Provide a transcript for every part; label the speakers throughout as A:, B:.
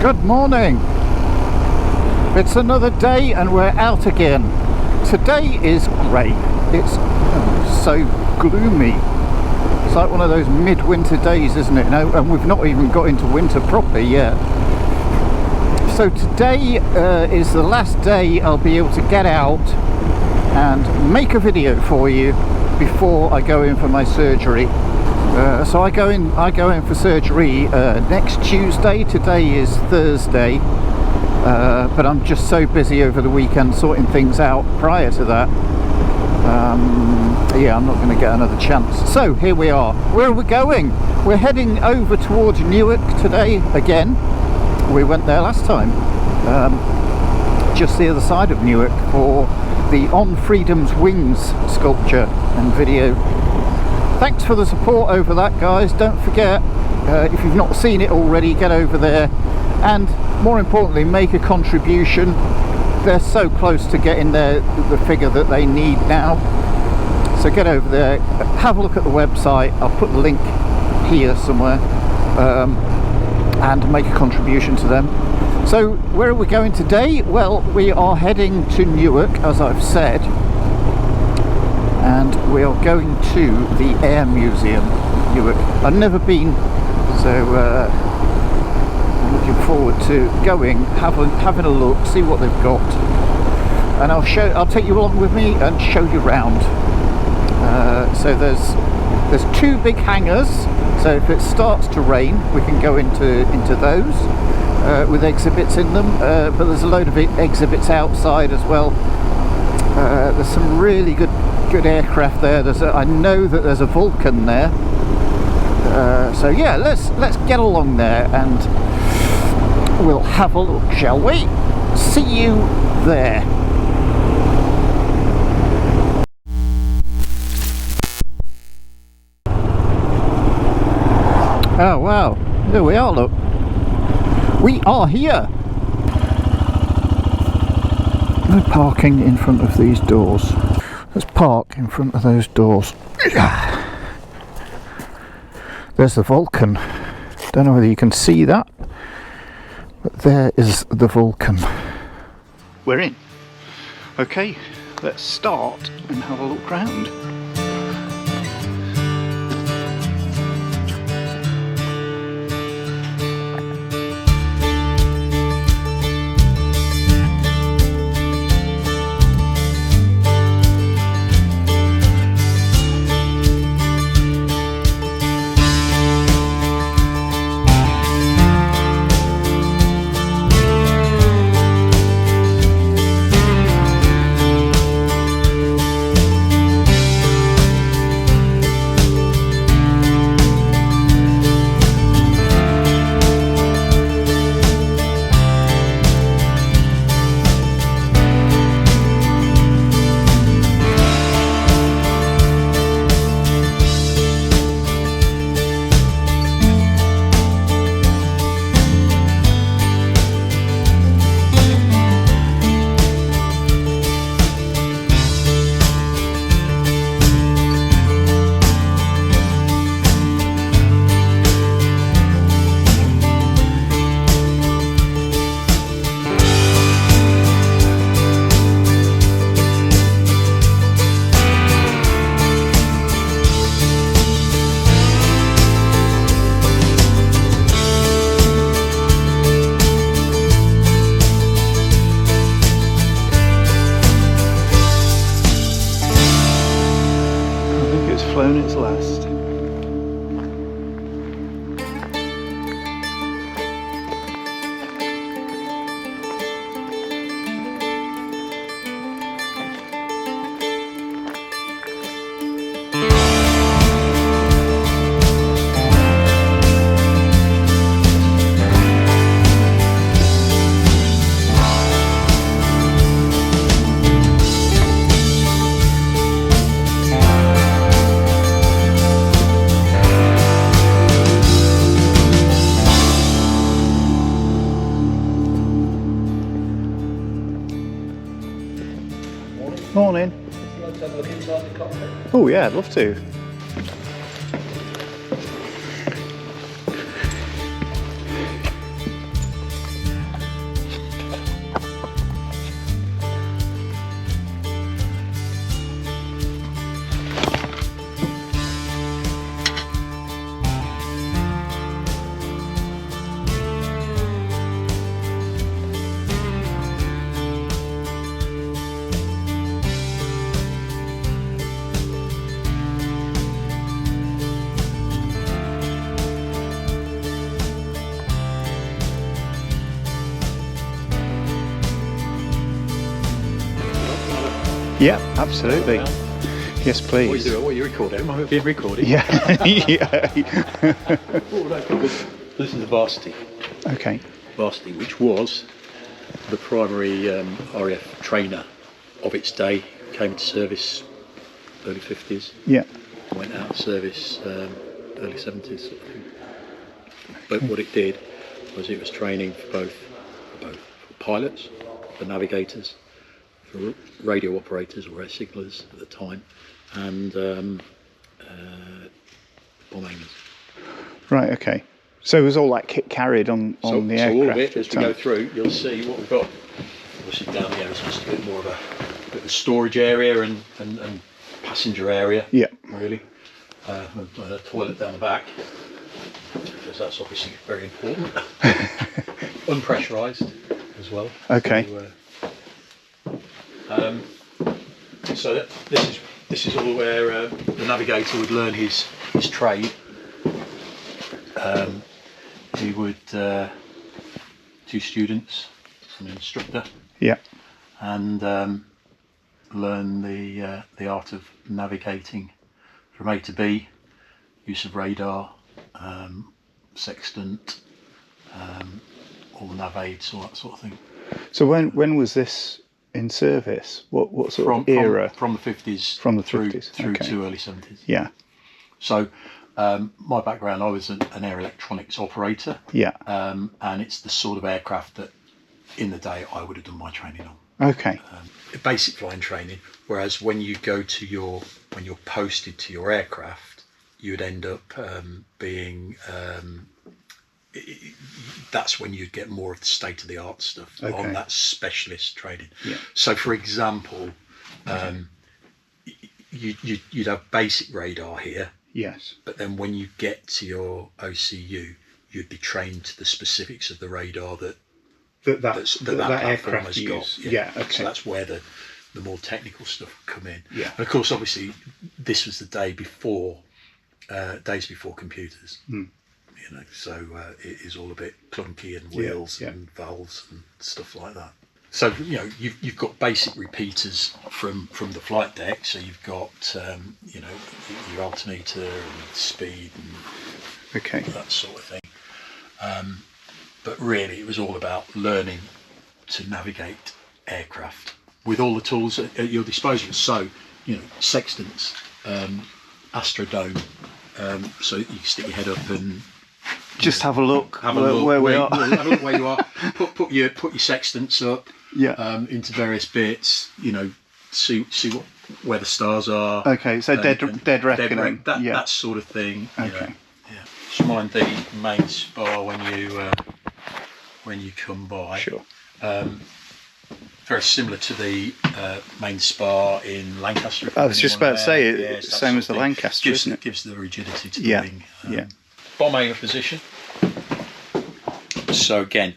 A: Good morning. It's another day and we're out again. Today is grey. It's so gloomy. It's like one of those midwinter days, isn't it? No, and we've not even got into winter properly yet. So today is the last day I'll be able to get out and make a video for you before I go in for my surgery. So I go in for surgery next Tuesday. Today is Thursday, but I'm just so busy over the weekend sorting things out prior to that. Yeah, I'm not going to get another chance. So here we are. Where are we going? We're heading over towards Newark today again. We went there last time, just the other side of Newark, for the On Freedom's Wings sculpture and video. Thanks for the support over that, guys. Don't forget, if you've not seen it already, get over there and, more importantly, make a contribution. They're so close to getting the figure that they need now. So get over there, have a look at the website. I'll put the link here somewhere, and make a contribution to them. So where are we going today? Well, we are heading to Newark, as I've said, and we are going to the Air Museum, Newark. I've never been, so I'm looking forward to going, having a look, see what they've got, and I'll take you along with me and show you around. So there's two big hangars. So if it starts to rain, we can go into those with exhibits in them. But there's a load of exhibits outside as well. There's some really good aircraft there. I know that there's a Vulcan there. So yeah, let's get along there and we'll have a look, shall we? See you there. Oh wow, there we are, look. We are here. No parking in front of these doors. Let's park in front of those doors. There's the Vulcan. Don't know whether you can see that, but there is the Vulcan. We're in. Okay, let's start and have a look round. Flown its last. Morning.
B: Would you like to have a look inside the cockpit?
A: Oh yeah, I'd love to. Yeah, absolutely. Yes,
B: What are you
A: please.
B: doing? What are you recording? Am I being recorded?
A: Yeah. Yeah.
B: Oh, no, this is the Varsity.
A: Okay.
B: Varsity, which was the primary RAF trainer of its day. Came into service early 50s.
A: Yeah.
B: Went out of service early 70s. Sort of thing. But what it did was it was training for both pilots, for navigators, for radio operators or air signallers at the time, and bomb aimers.
A: Right. Okay. So it was all like kit carried on the aircraft.
B: So all of it, as we go through, you'll see what we've got. Obviously down here is just a bit more of a bit of a storage area and passenger area.
A: Yeah.
B: Really. A toilet down the back, because that's obviously very important. Unpressurised as well.
A: Okay.
B: So this is all where the navigator would learn his trade. He would two students, an instructor.
A: Yeah.
B: And learn the art of navigating from A to B, use of radar, sextant, all the nav aids, all that sort of thing.
A: So when was this in service? What sort of era?
B: From the 50s.
A: From the
B: through
A: 50s.
B: through
A: Okay.
B: to early 70s.
A: Yeah.
B: So my background, I was an air electronics operator.
A: Yeah.
B: And it's the sort of aircraft that in the day I would have done my training on.
A: Okay.
B: Basic flying training, whereas when you're posted to your aircraft, you'd end up being that's when you'd get more of the state-of-the-art stuff on that specialist training.
A: Yeah.
B: So for example, you'd have basic radar here,
A: Yes.
B: but then when you get to your OCU, you'd be trained to the specifics of the radar that platform
A: aircraft
B: has
A: use.
B: got.
A: Yeah. Okay.
B: So that's where the more technical stuff would come in.
A: Yeah.
B: And of course, obviously, this was the days before computers.
A: Mm.
B: You know, so it is all a bit clunky and wheels
A: Yeah.
B: and valves and stuff like that. So you know, you've got basic repeaters from the flight deck. So you've got your altimeter and speed and that sort of thing. But really, it was all about learning to navigate aircraft with all the tools at your disposal. So, you know, sextants, astrodome, so you can stick your head up and
A: just have a look.
B: Have a look
A: where we are.
B: Have a look where you are. Put your sextants up.
A: Yeah.
B: Into various bits. You know, see where the stars are.
A: Okay. So dead reckoning.
B: That sort of thing.
A: Okay.
B: You know, yeah. Just mind the main spar when you come by.
A: Sure.
B: Very similar to the main spar in Lancaster.
A: I was just about to say it.
B: Yes, that
A: Same
B: sort
A: as the
B: of thing.
A: Lancaster, isn't it?
B: Gives the rigidity to the wing.
A: Yeah.
B: Bomb aimer position. So again,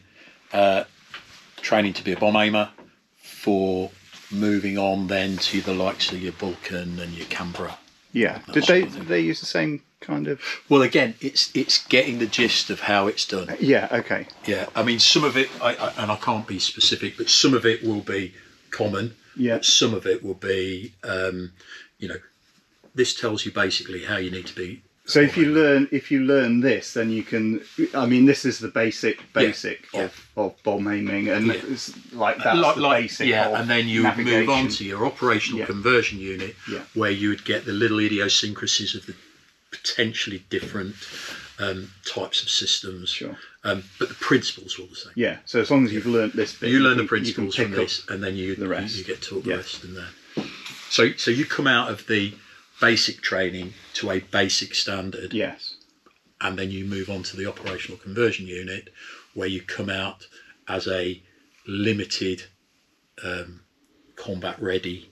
B: training to be a bomb aimer for moving on then to the likes of your Vulcan and your Canberra.
A: Yeah. Did they use the same kind of?
B: Well, again, it's getting the gist of how it's done.
A: Yeah. Okay.
B: Yeah, I mean, some of it, and I can't be specific, but some of it will be common.
A: Yeah.
B: Some of it will be, this tells you basically how you need to be.
A: So if you learn this, then you can. I mean, this is the basic of bomb aiming, and it's like that's the basic.
B: Yeah,
A: of
B: and then you would move on to your operational conversion unit, where you would get the little idiosyncrasies of the potentially different types of systems. Sure. But the principles are all the same.
A: Yeah. So as long as you've learnt this bit,
B: you learn the principles from this, and then
A: the rest.
B: You get taught the rest in there. So you come out of the basic training to a basic standard.
A: Yes.
B: And then you move on to the operational conversion unit, where you come out as a limited, combat ready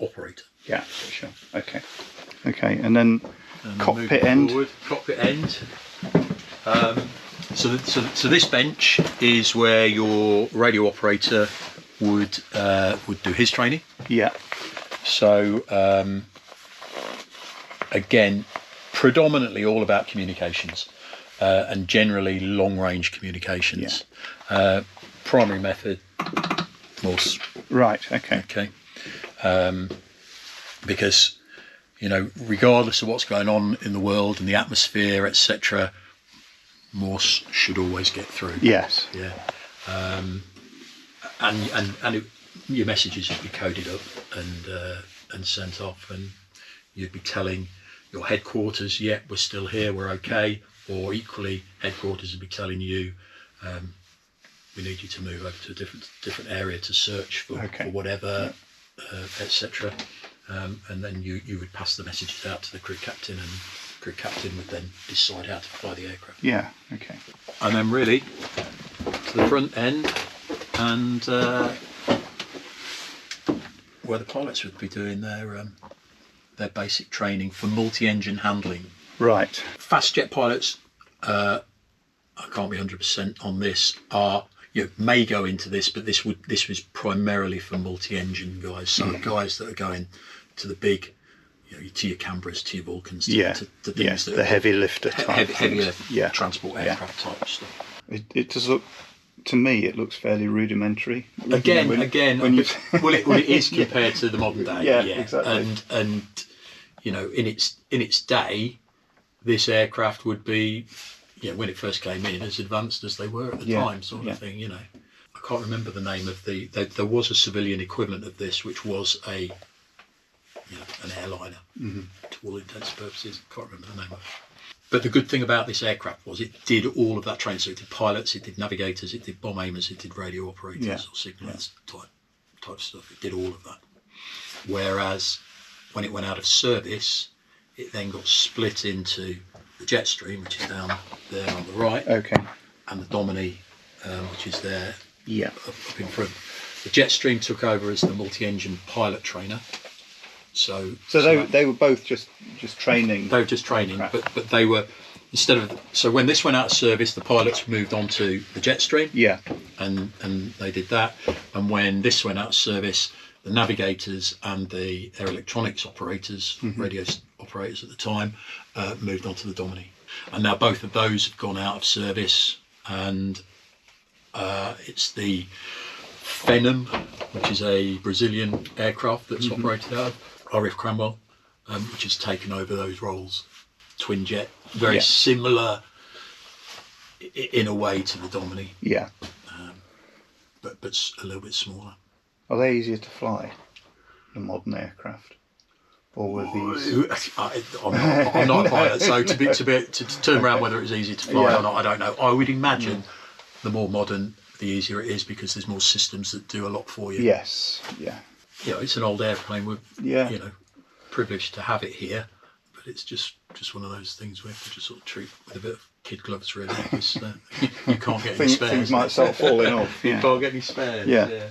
B: operator.
A: Yeah, sure. Okay, and then cockpit end.
B: Forward, cockpit end. So this bench is where your radio operator would do his training.
A: Yeah.
B: So again, predominantly all about communications, and generally long range communications. Primary method, more
A: Right. Okay.
B: Okay. Because, you know, regardless of what's going on in the world and the atmosphere, etc., Morse should always get through.
A: Yes.
B: Yeah. Your messages would be coded up and sent off, and you'd be telling your headquarters, yeah, we're still here, we're okay, or equally headquarters would be telling you, we need you to move over to a different area to search for whatever, etc. And then you would pass the messages out to the crew captain, and the crew captain would then decide how to fly the aircraft.
A: Yeah. Okay.
B: And then really to the front end, and where the pilots would be doing their basic training for multi-engine handling.
A: Right.
B: Fast jet pilots, I can't be 100% on this, may go into this, but this was primarily for multi-engine guys. So guys that are going to the big, to your Canberras, to your Vulcans, to things that
A: the heavy lifter type,
B: heavier transport aircraft type of stuff.
A: It does look, to me, it looks fairly rudimentary.
B: Again, well, it is compared to the modern day.
A: Yeah, exactly.
B: And in its day, this aircraft would be, when it first came in, as advanced as they were at the time, sort of thing. I can't remember the name of there was a civilian equivalent of this, which was an airliner, to all intents and purposes. I can't remember the name of it. But the good thing about this aircraft was it did all of that training. So it did pilots, it did navigators, it did bomb aimers, it did radio operators or signallers type stuff. It did all of that. Whereas when it went out of service, it then got split into the jet stream, which is down there on the right, and the Domini, which is there up in front. The jet stream took over as the multi-engine pilot trainer. So they were both just training. They were just training, but they were, so when this went out of service, the pilots moved on to the jet stream. Yeah. And they did that. And when this went out of service, the navigators and the air electronics operators, radio operators at the time, moved on to the Domini. And now both of those have gone out of service, and it's the Phenom, which is a Brazilian aircraft that's operated out of RF Cranwell, which has taken over those roles. Twin jet, very similar in a way to the Domini. Yeah. But a little bit smaller.
A: Are they easier to fly than modern aircraft? Or were these?
B: I'm not a pilot, so to turn around whether it's easy to fly or not, I don't know. I would imagine the more modern, the easier it is, because there's more systems that do a lot for you.
A: Yes. Yeah.
B: It's an old airplane. We're privileged to have it here, but it's just one of those things we have to just sort of treat with a bit of kid gloves, really, because you can't get any spares.
A: Things might start falling off.
B: You can't get any spares.
A: Yeah.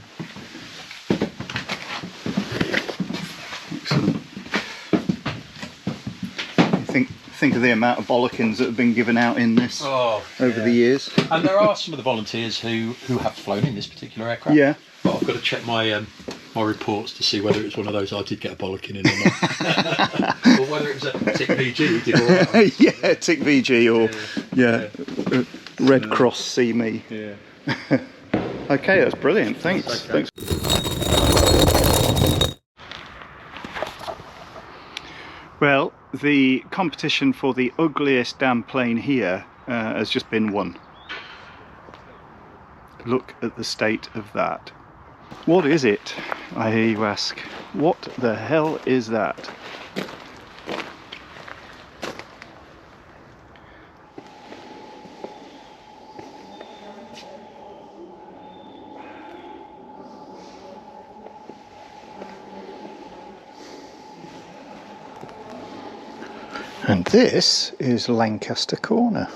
A: Excellent. Think of the amount of bollockins that have been given out in this over the years.
B: And there are some of the volunteers who have flown in this particular aircraft.
A: Yeah.
B: But I've got to check my reports to see whether it's one of those I did get a bollocking in or not. Or whether it was a Tick VG did all that.
A: Yeah, Tick VG or Red Cross See Me.
B: Yeah.
A: Okay, that's brilliant. Thanks.
B: Okay.
A: Thanks. Well, the competition for the ugliest damn plane here has just been won. Look at the state of that. What is it, I hear you ask? What the hell is that? And this is Lancaster Corner.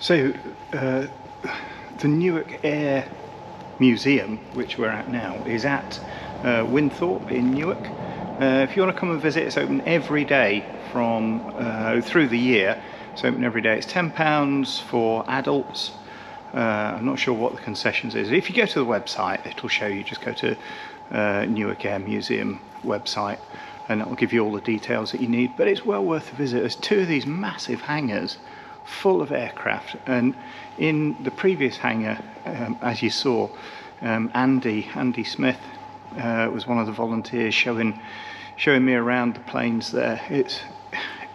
A: So, the Newark Air
C: museum, which we're at now, is at Winthorpe in Newark. If you want to come and visit, it's open every day from through the year. It's open every day. It's £10 for adults. I'm not sure what the concessions is. If you go to the website, it'll show you. Just go to Newark Air Museum website, and it will give you all the details that you need. But it's well worth a visit. There's two of these massive hangars full of aircraft, and in the previous hangar, as you saw, Andy Smith was one of the volunteers showing me around the planes there. It's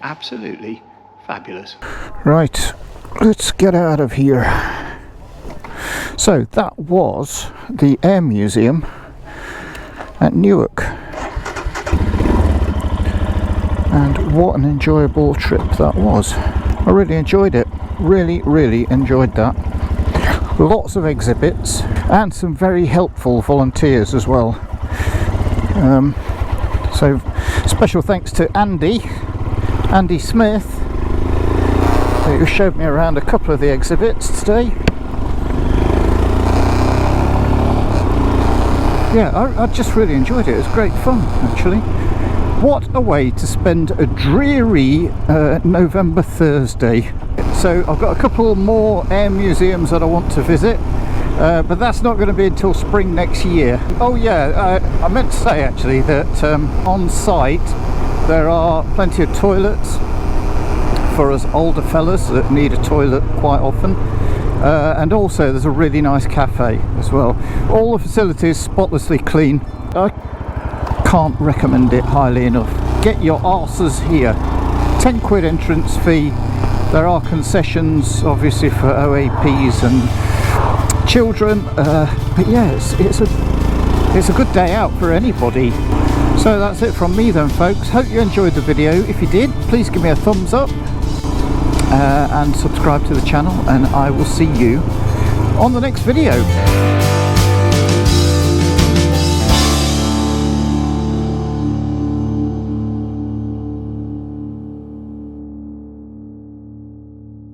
C: absolutely fabulous.
A: Right, let's get out of here. So that was the Air Museum at Newark, and what an enjoyable trip that was. I really enjoyed it, really enjoyed that. Lots of exhibits and some very helpful volunteers as well. So special thanks to Andy Smith, who showed me around a couple of the exhibits today. Yeah, I just really enjoyed it. It was great fun, actually. What a way to spend a dreary November Thursday. So I've got a couple more air museums that I want to visit, but that's not going to be until spring next year. Oh yeah, I meant to say actually that on site there are plenty of toilets for us older fellas that need a toilet quite often. And also there's a really nice cafe as well. All the facilities spotlessly clean. I can't recommend it highly enough. Get your arses here. £10 entrance fee. There are concessions obviously for OAPs and children, but yeah, it's a good day out for anybody. So that's it from me then, folks. Hope you enjoyed the video. If you did, please give me a thumbs up and subscribe to the channel, and I will see you on the next video.